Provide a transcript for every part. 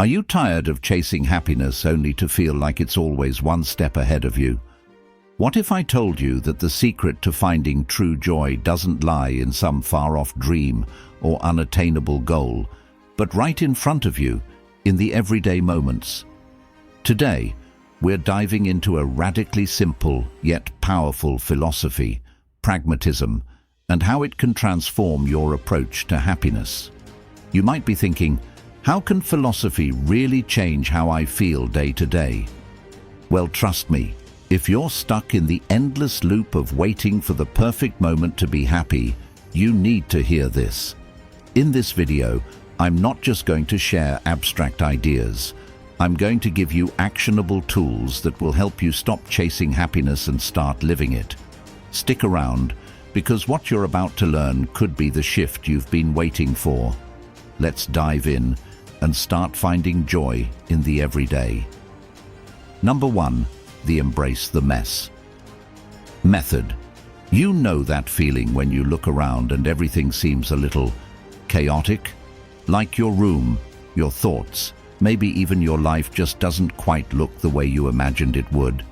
Are you tired of chasing happiness only to feel like it's always one step ahead of you? What if I told you that the secret to finding true joy doesn't lie in some far-off dream or unattainable goal, but right in front of you, in the everyday moments? Today, we're diving into a radically simple yet powerful philosophy, pragmatism, and how it can transform your approach to happiness. You might be thinking, how can philosophy really change how I feel day to day? Well, trust me, if you're stuck in the endless loop of waiting for the perfect moment to be happy, you need to hear this. In this video, I'm not just going to share abstract ideas. I'm going to give you actionable tools that will help you stop chasing happiness and start living it. Stick around, because what you're about to learn could be the shift you've been waiting for. Let's dive in and start finding joy in the everyday. Number 1, the embrace the mess method. You know that feeling when you look around and everything seems a little chaotic? Like your room, your thoughts, maybe even your life just doesn't quite look the way you imagined it would.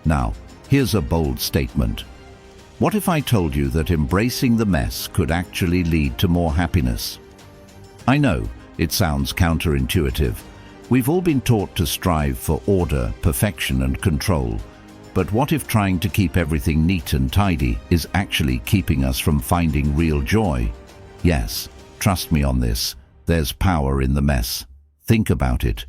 Now, here's a bold statement. What if I told you that embracing the mess could actually lead to more happiness? I know, it sounds counterintuitive. We've all been taught to strive for order, perfection, and control. But what if trying to keep everything neat and tidy is actually keeping us from finding real joy? Yes, trust me on this, there's power in the mess. Think about it.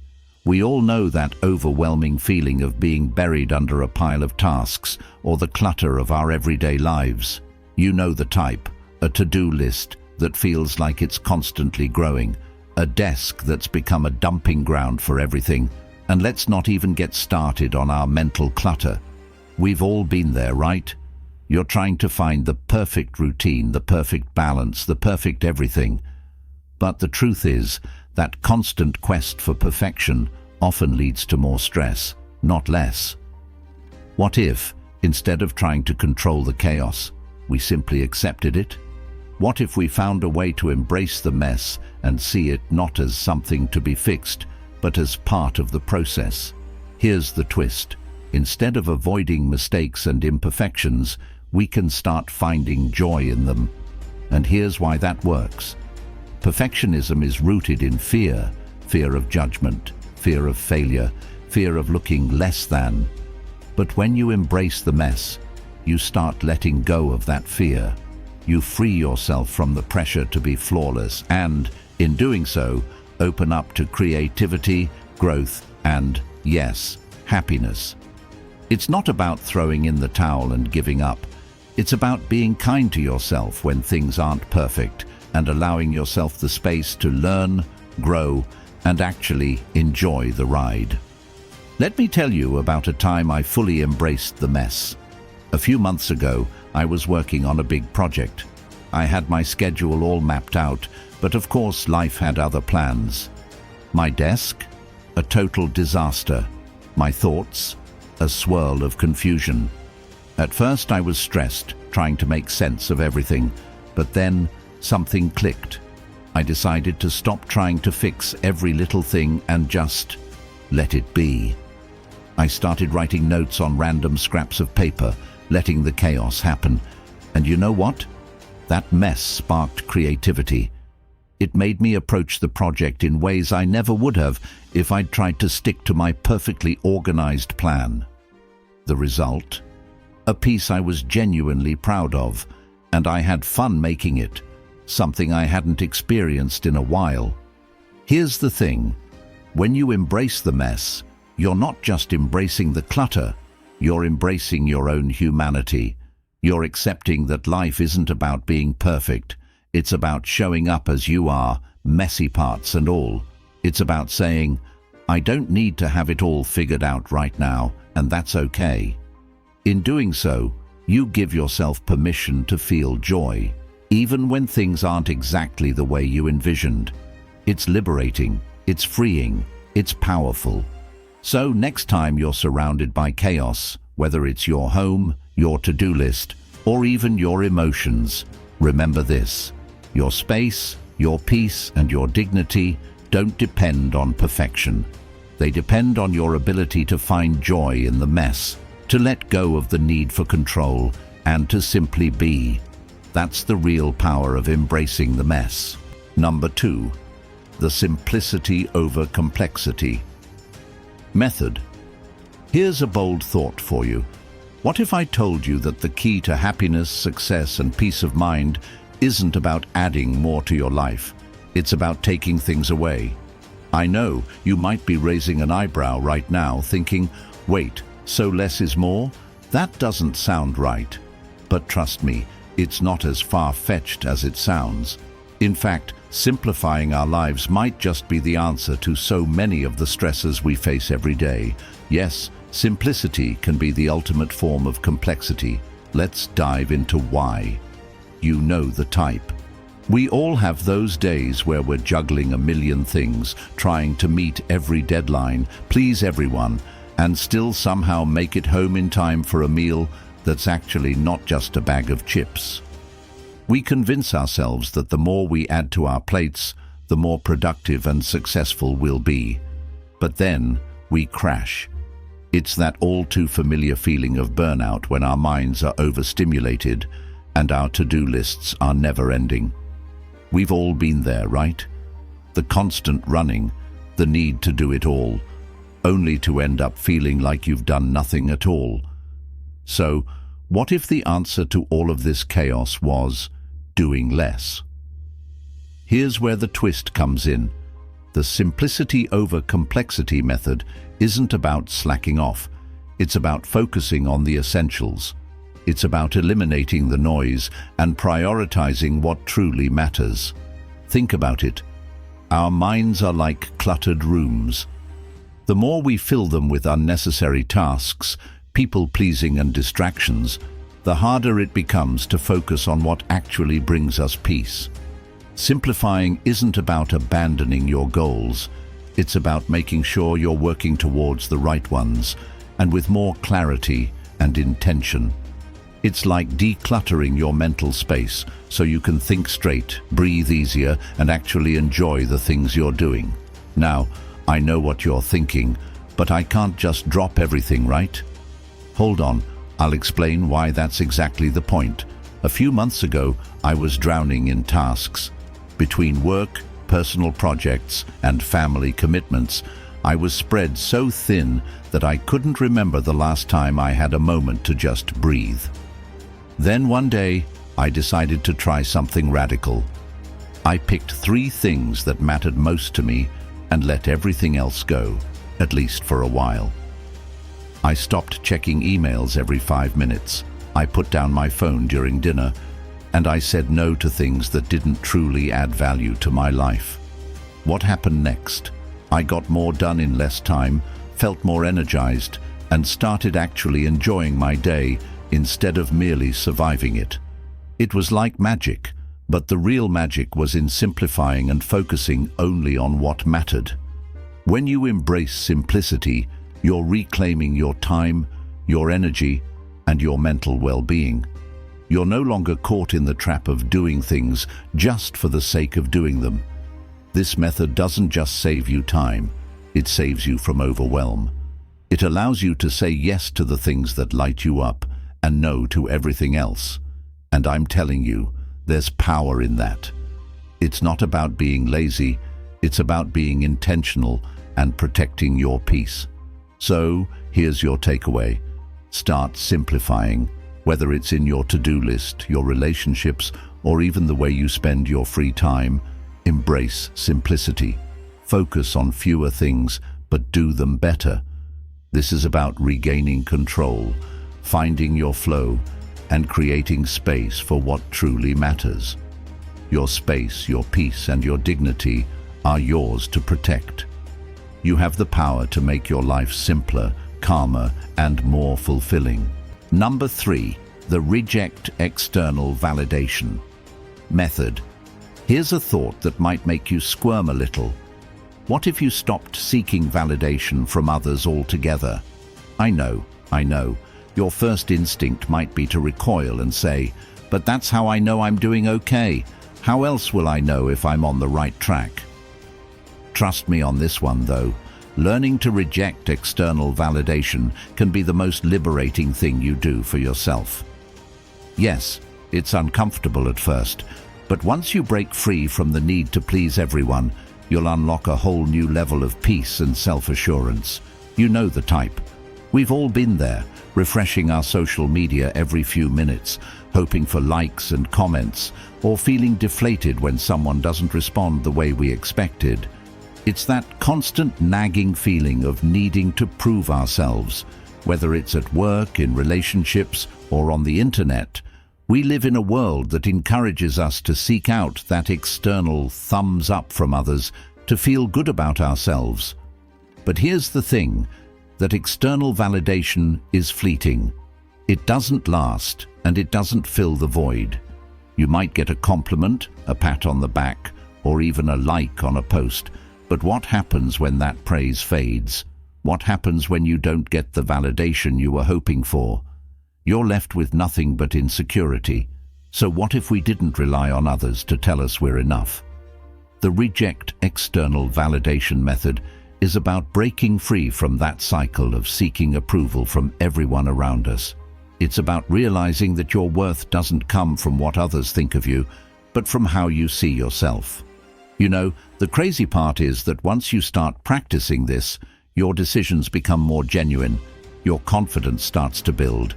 We all know that overwhelming feeling of being buried under a pile of tasks or the clutter of our everyday lives. You know the type, a to-do list that feels like it's constantly growing, a desk that's become a dumping ground for everything, and let's not even get started on our mental clutter. We've all been there, right? You're trying to find the perfect routine, the perfect balance, the perfect everything. But the truth is, that constant quest for perfection often leads to more stress, not less. What if, instead of trying to control the chaos, we simply accepted it? What if we found a way to embrace the mess and see it not as something to be fixed, but as part of the process? Here's the twist. Instead of avoiding mistakes and imperfections, we can start finding joy in them. And here's why that works. Perfectionism is rooted in fear, fear of judgment, fear of failure, fear of looking less than. But when you embrace the mess, you start letting go of that fear. You free yourself from the pressure to be flawless and, in doing so, open up to creativity, growth, and, yes, happiness. It's not about throwing in the towel and giving up. It's about being kind to yourself when things aren't perfect and allowing yourself the space to learn, grow, and actually enjoy the ride. Let me tell you about a time I fully embraced the mess. A few months ago, I was working on a big project. I had my schedule all mapped out, but of course life had other plans. My desk? A total disaster. My thoughts? A swirl of confusion. At first I was stressed, trying to make sense of everything, but then something clicked. I decided to stop trying to fix every little thing and just let it be. I started writing notes on random scraps of paper, letting the chaos happen. And you know what? That mess sparked creativity. It made me approach the project in ways I never would have if I'd tried to stick to my perfectly organized plan. The result? A piece I was genuinely proud of, and I had fun making it, something I hadn't experienced in a while. Here's the thing. When you embrace the mess, you're not just embracing the clutter, you're embracing your own humanity. You're accepting that life isn't about being perfect. It's about showing up as you are, messy parts and all. It's about saying, I don't need to have it all figured out right now, and that's okay. In doing so, you give yourself permission to feel joy, even when things aren't exactly the way you envisioned. It's liberating, it's freeing, it's powerful. So next time you're surrounded by chaos, whether it's your home, your to-do list, or even your emotions, remember this. Your space, your peace, and your dignity don't depend on perfection. They depend on your ability to find joy in the mess, to let go of the need for control, and to simply be. That's the real power of embracing the mess. Number 2, the simplicity over complexity method. Here's a bold thought for you. What if I told you that the key to happiness, success, and peace of mind isn't about adding more to your life? It's about taking things away. I know you might be raising an eyebrow right now, thinking, wait, so less is more? That doesn't sound right. But trust me, it's not as far-fetched as it sounds. In fact, simplifying our lives might just be the answer to so many of the stresses we face every day. Yes, simplicity can be the ultimate form of complexity. Let's dive into why. You know the type. We all have those days where we're juggling a million things, trying to meet every deadline, please everyone, and still somehow make it home in time for a meal that's actually not just a bag of chips. We convince ourselves that the more we add to our plates, the more productive and successful we'll be. But then we crash. It's that all too familiar feeling of burnout when our minds are overstimulated and our to-do lists are never-ending. We've all been there, right? The constant running, the need to do it all, only to end up feeling like you've done nothing at all. So, what if the answer to all of this chaos was doing less? Here's where the twist comes in. The simplicity over complexity method isn't about slacking off. It's about focusing on the essentials. It's about eliminating the noise and prioritizing what truly matters. Think about it. Our minds are like cluttered rooms. The more we fill them with unnecessary tasks, people-pleasing and distractions, the harder it becomes to focus on what actually brings us peace. Simplifying isn't about abandoning your goals. It's about making sure you're working towards the right ones, and with more clarity and intention. It's like decluttering your mental space so you can think straight, breathe easier, and actually enjoy the things you're doing. Now, I know what you're thinking, but I can't just drop everything, right? Hold on, I'll explain why that's exactly the point. A few months ago, I was drowning in tasks. Between work, personal projects, and family commitments, I was spread so thin that I couldn't remember the last time I had a moment to just breathe. Then one day, I decided to try something radical. I picked 3 things that mattered most to me and let everything else go, at least for a while. I stopped checking emails every 5 minutes. I put down my phone during dinner, and I said no to things that didn't truly add value to my life. What happened next? I got more done in less time, felt more energized, and started actually enjoying my day instead of merely surviving it. It was like magic, but the real magic was in simplifying and focusing only on what mattered. When you embrace simplicity, you're reclaiming your time, your energy, and your mental well-being. You're no longer caught in the trap of doing things just for the sake of doing them. This method doesn't just save you time, it saves you from overwhelm. It allows you to say yes to the things that light you up and no to everything else. And I'm telling you, there's power in that. It's not about being lazy, it's about being intentional and protecting your peace. So, here's your takeaway. Start simplifying, whether it's in your to-do list, your relationships, or even the way you spend your free time. Embrace simplicity. Focus on fewer things, but do them better. This is about regaining control, finding your flow, and creating space for what truly matters. Your space, your peace, and your dignity are yours to protect. You have the power to make your life simpler, calmer, and more fulfilling. Number 3, the reject external validation method. Here's a thought that might make you squirm a little. What if you stopped seeking validation from others altogether? I know. Your first instinct might be to recoil and say, but that's how I know I'm doing okay. How else will I know if I'm on the right track? Trust me on this one, though. Learning to reject external validation can be the most liberating thing you do for yourself. Yes, it's uncomfortable at first, but once you break free from the need to please everyone, you'll unlock a whole new level of peace and self-assurance. You know the type. We've all been there, refreshing our social media every few minutes, hoping for likes and comments, or feeling deflated when someone doesn't respond the way we expected. It's that constant nagging feeling of needing to prove ourselves, whether it's at work, in relationships, or on the internet. We live in a world that encourages us to seek out that external thumbs up from others to feel good about ourselves. But here's the thing, that external validation is fleeting. It doesn't last, and it doesn't fill the void. You might get a compliment, a pat on the back, or even a like on a post. But what happens when that praise fades? What happens when you don't get the validation you were hoping for? You're left with nothing but insecurity. So what if we didn't rely on others to tell us we're enough? The reject external validation method is about breaking free from that cycle of seeking approval from everyone around us. It's about realizing that your worth doesn't come from what others think of you, but from how you see yourself. You know, the crazy part is that once you start practicing this, your decisions become more genuine, your confidence starts to build,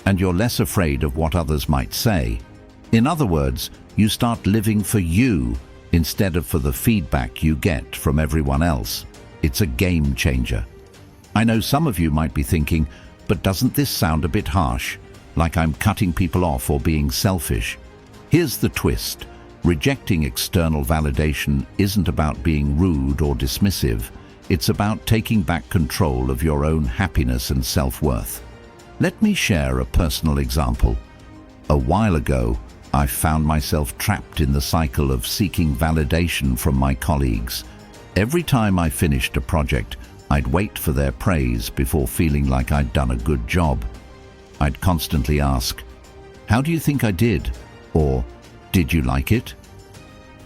and you're less afraid of what others might say. In other words, you start living for you instead of for the feedback you get from everyone else. It's a game changer. I know some of you might be thinking, but doesn't this sound a bit harsh, like I'm cutting people off or being selfish? Here's the twist. Rejecting external validation isn't about being rude or dismissive. It's about taking back control of your own happiness and self-worth. Let me share a personal example. A while ago, I found myself trapped in the cycle of seeking validation from my colleagues. Every time I finished a project, I'd wait for their praise before feeling like I'd done a good job. I'd constantly ask, "How do you think I did?" Or, "Did you like it?"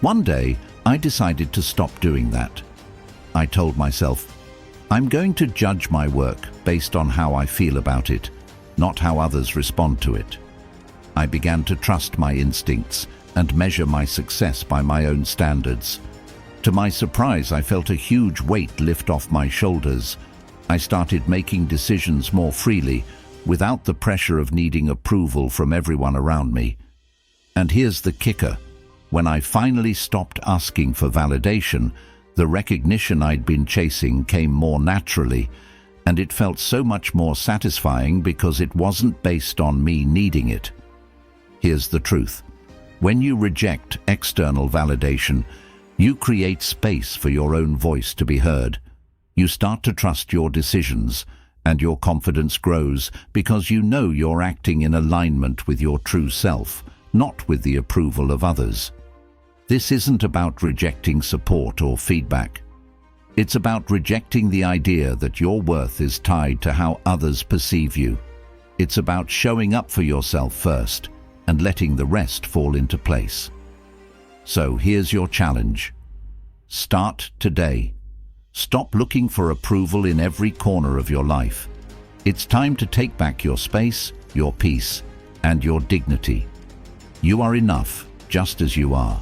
One day, I decided to stop doing that. I told myself, I'm going to judge my work based on how I feel about it, not how others respond to it. I began to trust my instincts and measure my success by my own standards. To my surprise, I felt a huge weight lift off my shoulders. I started making decisions more freely, without the pressure of needing approval from everyone around me. And here's the kicker. When I finally stopped asking for validation, the recognition I'd been chasing came more naturally, and it felt so much more satisfying because it wasn't based on me needing it. Here's the truth. When you reject external validation, you create space for your own voice to be heard. You start to trust your decisions, and your confidence grows because you know you're acting in alignment with your true self, not with the approval of others. This isn't about rejecting support or feedback. It's about rejecting the idea that your worth is tied to how others perceive you. It's about showing up for yourself first and letting the rest fall into place. So here's your challenge. Start today. Stop looking for approval in every corner of your life. It's time to take back your space, your peace, and your dignity. You are enough, just as you are.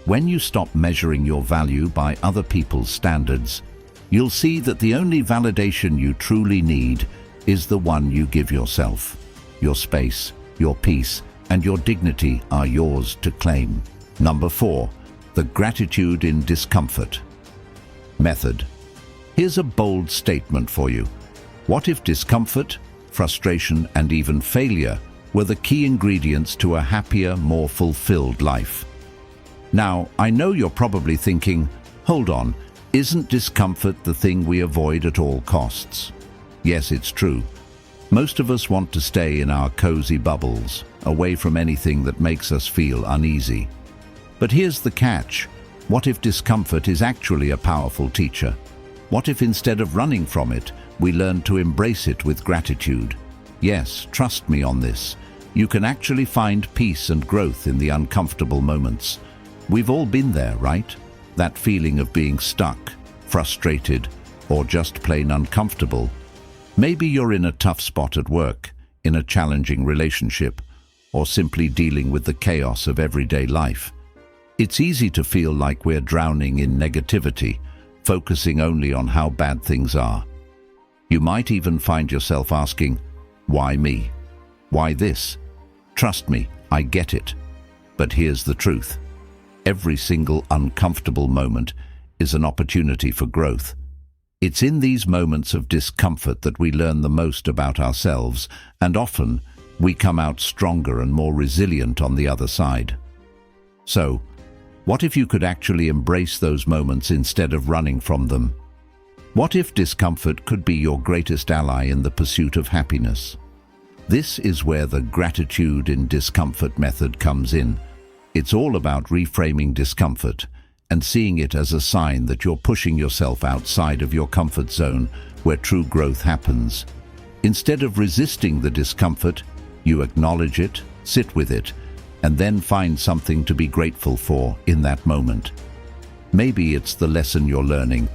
When you stop measuring your value by other people's standards, you'll see that the only validation you truly need is the one you give yourself. Your space, your peace, and your dignity are yours to claim. Number 4, the gratitude in discomfort. Method. Here's a bold statement for you. What if discomfort, frustration, and even failure were the key ingredients to a happier, more fulfilled life? Now, I know you're probably thinking, hold on, isn't discomfort the thing we avoid at all costs? Yes, it's true. Most of us want to stay in our cozy bubbles, away from anything that makes us feel uneasy. But here's the catch. What if discomfort is actually a powerful teacher? What if instead of running from it, we learn to embrace it with gratitude? Yes, trust me on this. You can actually find peace and growth in the uncomfortable moments. We've all been there, right? That feeling of being stuck, frustrated, or just plain uncomfortable. Maybe you're in a tough spot at work, in a challenging relationship, or simply dealing with the chaos of everyday life. It's easy to feel like we're drowning in negativity, focusing only on how bad things are. You might even find yourself asking, why me? Why this? Trust me, I get it. But here's the truth. Every single uncomfortable moment is an opportunity for growth. It's in these moments of discomfort that we learn the most about ourselves, and often we come out stronger and more resilient on the other side. So, what if you could actually embrace those moments instead of running from them? What if discomfort could be your greatest ally in the pursuit of happiness? This is where the gratitude in discomfort method comes in. It's all about reframing discomfort and seeing it as a sign that you're pushing yourself outside of your comfort zone where true growth happens. Instead of resisting the discomfort, you acknowledge it, sit with it, and then find something to be grateful for in that moment. Maybe it's the lesson you're learning,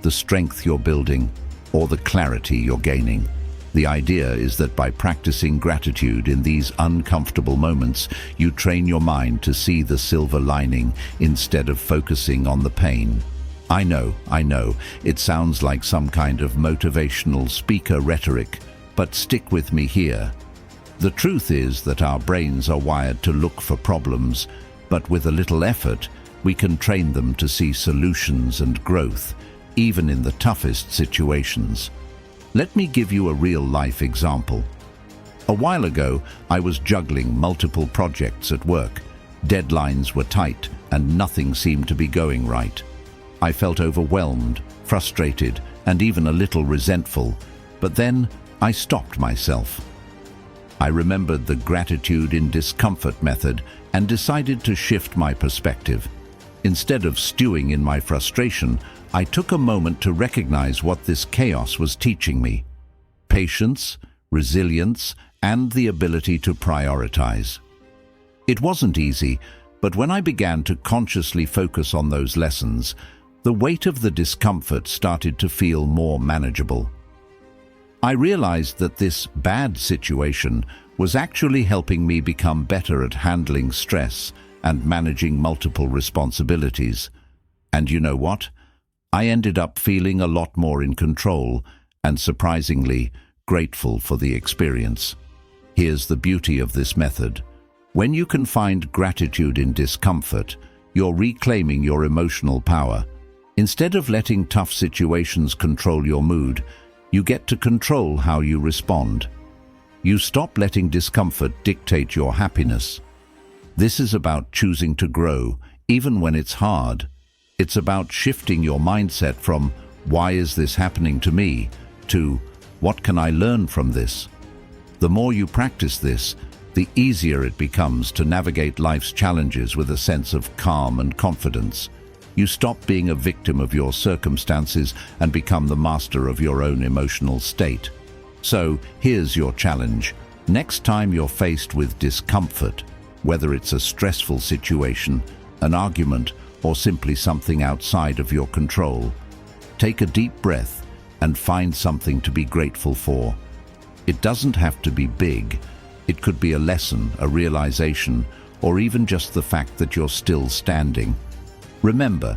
the strength you're building, or the clarity you're gaining. The idea is that by practicing gratitude in these uncomfortable moments, you train your mind to see the silver lining instead of focusing on the pain. I know, it sounds like some kind of motivational speaker rhetoric, but stick with me here. The truth is that our brains are wired to look for problems, but with a little effort, we can train them to see solutions and growth, even in the toughest situations. Let me give you a real-life example. A while ago, I was juggling multiple projects at work. Deadlines were tight, and nothing seemed to be going right. I felt overwhelmed, frustrated, and even a little resentful, but then I stopped myself. I remembered the gratitude in discomfort method and decided to shift my perspective. Instead of stewing in my frustration, I took a moment to recognize what this chaos was teaching me: patience, resilience, and the ability to prioritize. It wasn't easy, but when I began to consciously focus on those lessons, the weight of the discomfort started to feel more manageable. I realized that this bad situation was actually helping me become better at handling stress and managing multiple responsibilities. And you know what? I ended up feeling a lot more in control and, surprisingly, grateful for the experience. Here's the beauty of this method. When you can find gratitude in discomfort, you're reclaiming your emotional power. Instead of letting tough situations control your mood, you get to control how you respond. You stop letting discomfort dictate your happiness. This is about choosing to grow, even when it's hard. It's about shifting your mindset from, why is this happening to me, to, what can I learn from this? The more you practice this, the easier it becomes to navigate life's challenges with a sense of calm and confidence. You stop being a victim of your circumstances and become the master of your own emotional state. So, here's your challenge. Next time you're faced with discomfort, whether it's a stressful situation, an argument, or simply something outside of your control, take a deep breath and find something to be grateful for. It doesn't have to be big. It could be a lesson, a realization, or even just the fact that you're still standing. Remember,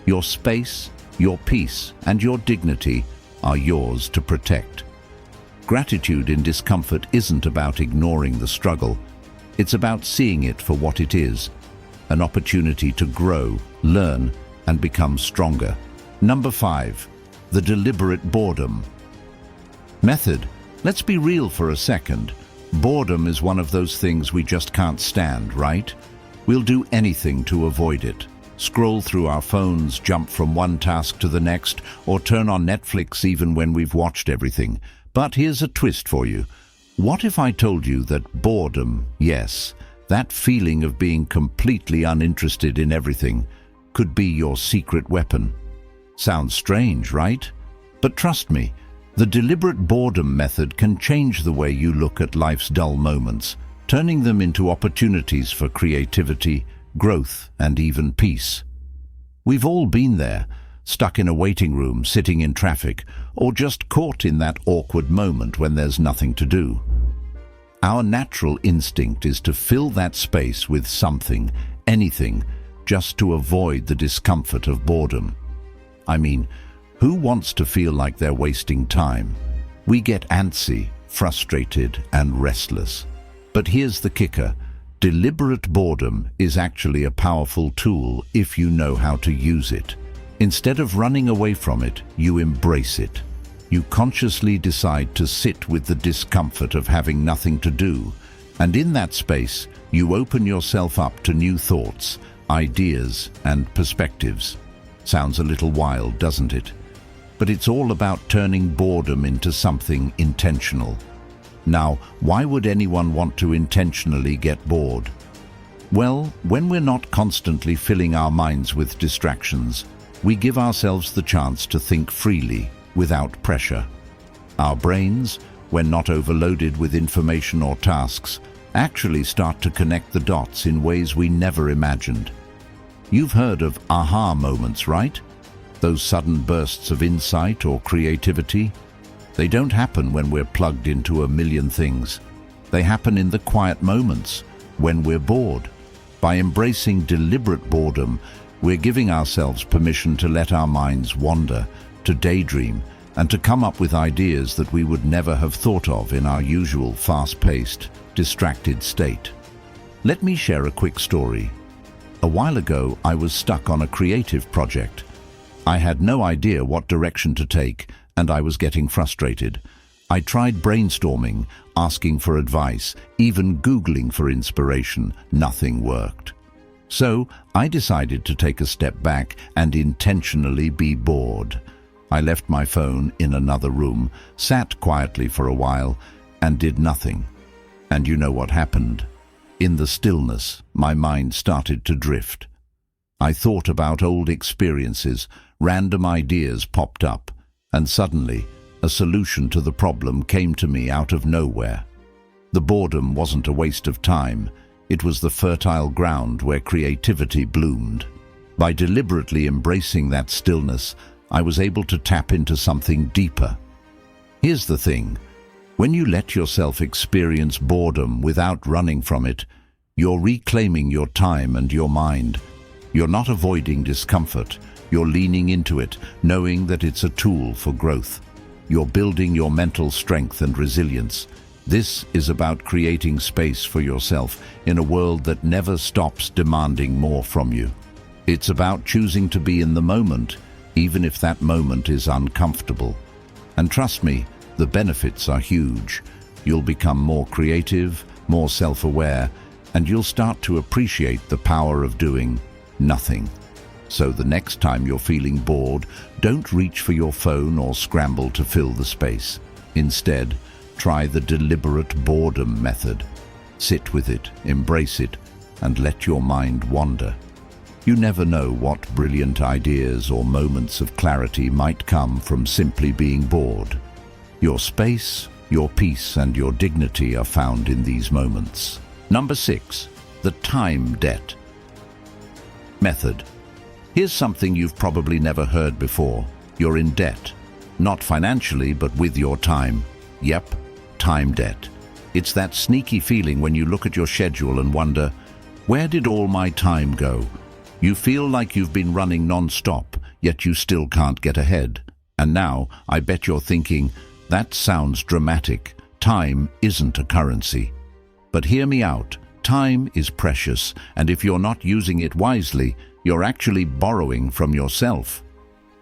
your space, your peace, and your dignity are yours to protect. Gratitude in discomfort isn't about ignoring the struggle. It's about seeing it for what it is, an opportunity to grow, learn, and become stronger. Number 5, the deliberate boredom method. Let's be real for a second. Boredom is one of those things we just can't stand, right? We'll do anything to avoid it. Scroll through our phones, jump from one task to the next, or turn on Netflix even when we've watched everything. But here's a twist for you. What if I told you that boredom, yes, that feeling of being completely uninterested in everything, could be your secret weapon? Sounds strange, right? But trust me, the deliberate boredom method can change the way you look at life's dull moments, turning them into opportunities for creativity, growth, and even peace. We've all been there, stuck in a waiting room, sitting in traffic, or just caught in that awkward moment when there's nothing to do. Our natural instinct is to fill that space with something, anything, just to avoid the discomfort of boredom. I mean, who wants to feel like they're wasting time? We get antsy, frustrated, and restless. But here's the kicker. Deliberate boredom is actually a powerful tool if you know how to use it. Instead of running away from it, you embrace it. You consciously decide to sit with the discomfort of having nothing to do, and in that space, you open yourself up to new thoughts, ideas, and perspectives. Sounds a little wild, doesn't it? But it's all about turning boredom into something intentional. Now, why would anyone want to intentionally get bored? Well, when we're not constantly filling our minds with distractions, we give ourselves the chance to think freely, without pressure. Our brains, when not overloaded with information or tasks, actually start to connect the dots in ways we never imagined. You've heard of aha moments, right? Those sudden bursts of insight or creativity. They don't happen when we're plugged into a million things. They happen in the quiet moments, when we're bored. By embracing deliberate boredom, we're giving ourselves permission to let our minds wander, to daydream, and to come up with ideas that we would never have thought of in our usual fast-paced, distracted state. Let me share a quick story. A while ago, I was stuck on a creative project. I had no idea what direction to take, and I was getting frustrated. I tried brainstorming, asking for advice, even Googling for inspiration. Nothing worked. So I decided to take a step back and intentionally be bored. I left my phone in another room, sat quietly for a while, and did nothing. And you know what happened? In the stillness, my mind started to drift. I thought about old experiences, random ideas popped up, and suddenly, a solution to the problem came to me out of nowhere. The boredom wasn't a waste of time. It was the fertile ground where creativity bloomed. By deliberately embracing that stillness, I was able to tap into something deeper. Here's the thing. When you let yourself experience boredom without running from it, you're reclaiming your time and your mind. You're not avoiding discomfort. You're leaning into it, knowing that it's a tool for growth. You're building your mental strength and resilience. This is about creating space for yourself in a world that never stops demanding more from you. It's about choosing to be in the moment, even if that moment is uncomfortable. And trust me, the benefits are huge. You'll become more creative, more self-aware, and you'll start to appreciate the power of doing nothing. So the next time you're feeling bored, don't reach for your phone or scramble to fill the space. Instead, try the deliberate boredom method. Sit with it, embrace it, and let your mind wander. You never know what brilliant ideas or moments of clarity might come from simply being bored. Your space, your peace, and your dignity are found in these moments. Number 6, the time debt method. Here's something you've probably never heard before. You're in debt. Not financially, but with your time. Yep, time debt. It's that sneaky feeling when you look at your schedule and wonder, where did all my time go? You feel like you've been running non-stop, yet you still can't get ahead. And now, I bet you're thinking, that sounds dramatic. Time isn't a currency. But hear me out. Time is precious, and if you're not using it wisely, you're actually borrowing from yourself.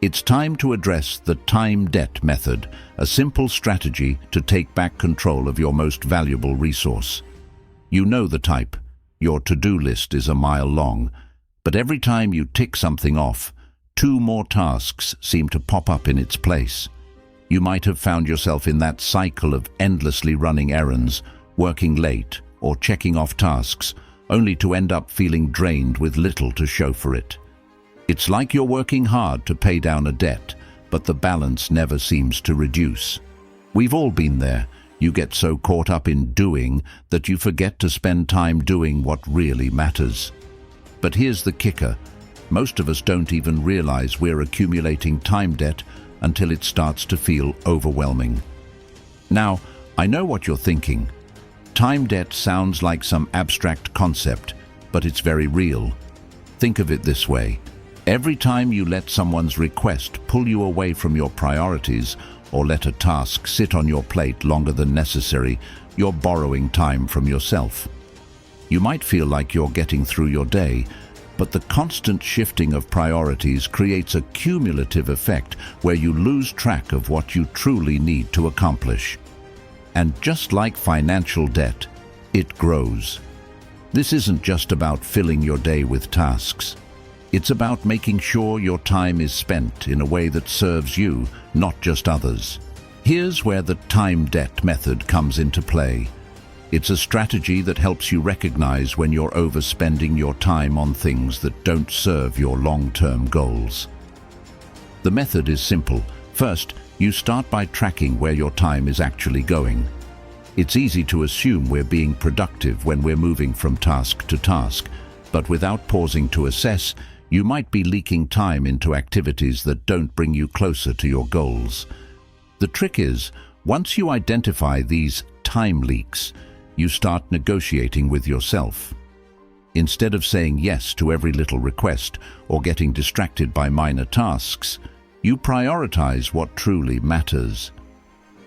It's time to address the time debt method, a simple strategy to take back control of your most valuable resource. You know the type. Your to-do list is a mile long, but every time you tick something off, 2 more tasks seem to pop up in its place. You might have found yourself in that cycle of endlessly running errands, working late, or checking off tasks, only to end up feeling drained with little to show for it. It's like you're working hard to pay down a debt, but the balance never seems to reduce. We've all been there. You get so caught up in doing that you forget to spend time doing what really matters. But here's the kicker. Most of us don't even realize we're accumulating time debt until it starts to feel overwhelming. Now, I know what you're thinking. Time debt sounds like some abstract concept, but it's very real. Think of it this way. Every time you let someone's request pull you away from your priorities or let a task sit on your plate longer than necessary, you're borrowing time from yourself. You might feel like you're getting through your day, but the constant shifting of priorities creates a cumulative effect where you lose track of what you truly need to accomplish. And just like financial debt, it grows. This isn't just about filling your day with tasks. It's about making sure your time is spent in a way that serves you, not just others. Here's where the time debt method comes into play. It's a strategy that helps you recognize when you're overspending your time on things that don't serve your long-term goals. The method is simple. First, you start by tracking where your time is actually going. It's easy to assume we're being productive when we're moving from task to task, but without pausing to assess, you might be leaking time into activities that don't bring you closer to your goals. The trick is, once you identify these time leaks, you start negotiating with yourself. Instead of saying yes to every little request or getting distracted by minor tasks, you prioritize what truly matters.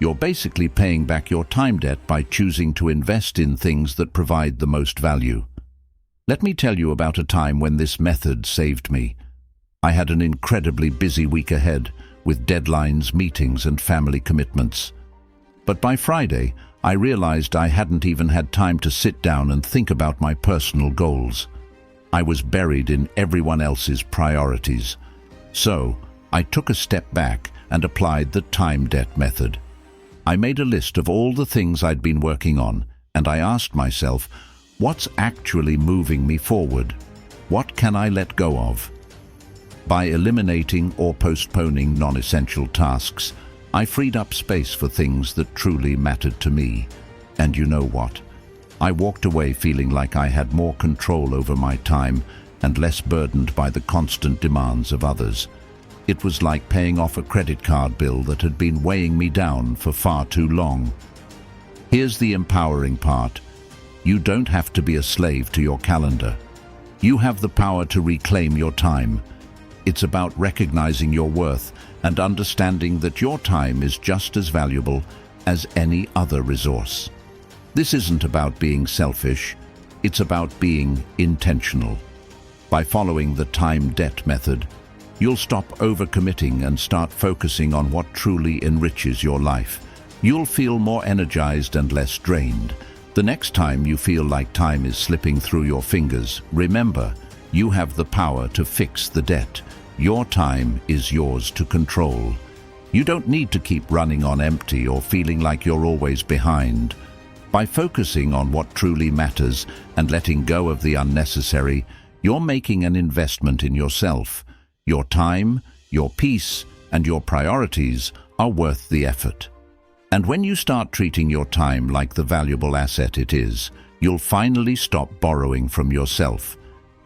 You're basically paying back your time debt by choosing to invest in things that provide the most value. Let me tell you about a time when this method saved me. I had an incredibly busy week ahead, with deadlines, meetings, and family commitments. But by Friday, I realized I hadn't even had time to sit down and think about my personal goals. I was buried in everyone else's priorities. So, I took a step back and applied the time debt method. I made a list of all the things I'd been working on, and I asked myself, what's actually moving me forward? What can I let go of? By eliminating or postponing non-essential tasks, I freed up space for things that truly mattered to me. And you know what? I walked away feeling like I had more control over my time and less burdened by the constant demands of others. It was like paying off a credit card bill that had been weighing me down for far too long. Here's the empowering part. You don't have to be a slave to your calendar. You have the power to reclaim your time. It's about recognizing your worth and understanding that your time is just as valuable as any other resource. This isn't about being selfish, it's about being intentional. By following the time debt method, you'll stop overcommitting and start focusing on what truly enriches your life. You'll feel more energized and less drained. The next time you feel like time is slipping through your fingers, remember, you have the power to fix the debt. Your time is yours to control. You don't need to keep running on empty or feeling like you're always behind. By focusing on what truly matters and letting go of the unnecessary, you're making an investment in yourself. Your time, your peace, and your priorities are worth the effort. And when you start treating your time like the valuable asset it is, you'll finally stop borrowing from yourself.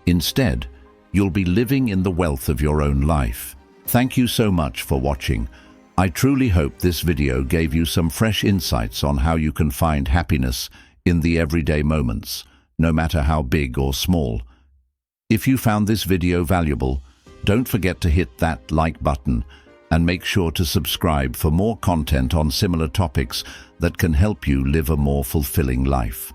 Instead, you'll be living in the wealth of your own life. Thank you so much for watching. I truly hope this video gave you some fresh insights on how you can find happiness in the everyday moments, no matter how big or small. If you found this video valuable, don't forget to hit that like button and make sure to subscribe for more content on similar topics that can help you live a more fulfilling life.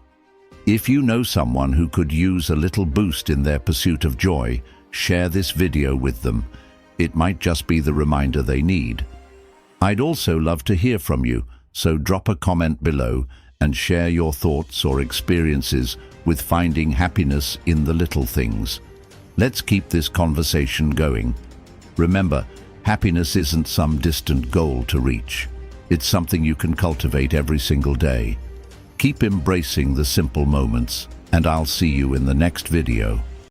If you know someone who could use a little boost in their pursuit of joy, share this video with them. It might just be the reminder they need. I'd also love to hear from you, so drop a comment below and share your thoughts or experiences with finding happiness in the little things. Let's keep this conversation going. Remember, happiness isn't some distant goal to reach. It's something you can cultivate every single day. Keep embracing the simple moments, and I'll see you in the next video.